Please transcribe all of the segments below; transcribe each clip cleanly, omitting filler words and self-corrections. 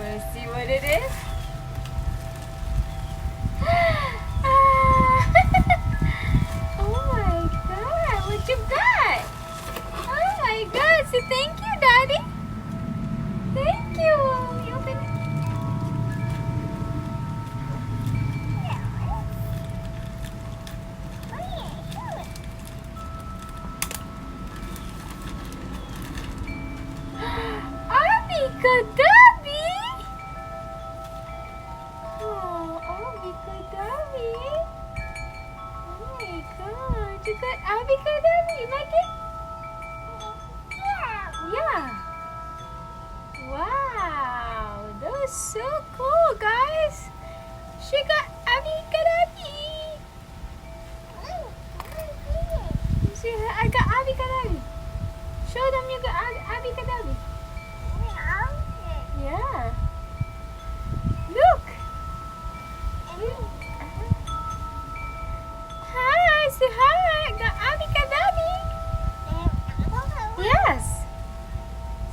wanna see what it is? Oh my god, what you got? Oh my god, say thank you, Daddy. Thank you. You open it. Abikadabi! Oh, Abikadabi! Oh my god, you got Abikadabi. You like it? Yeah. Wow, that was so cool, guys. She got Abikadabi. You see, I got Abikadabi. Show them you got Abikadabi. Yeah. Look. Hi, say hi. Got Abikadabi. Yes.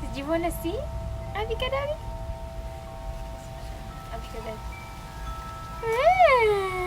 Did you want to see Abikadabi? Abikadabi. Hey.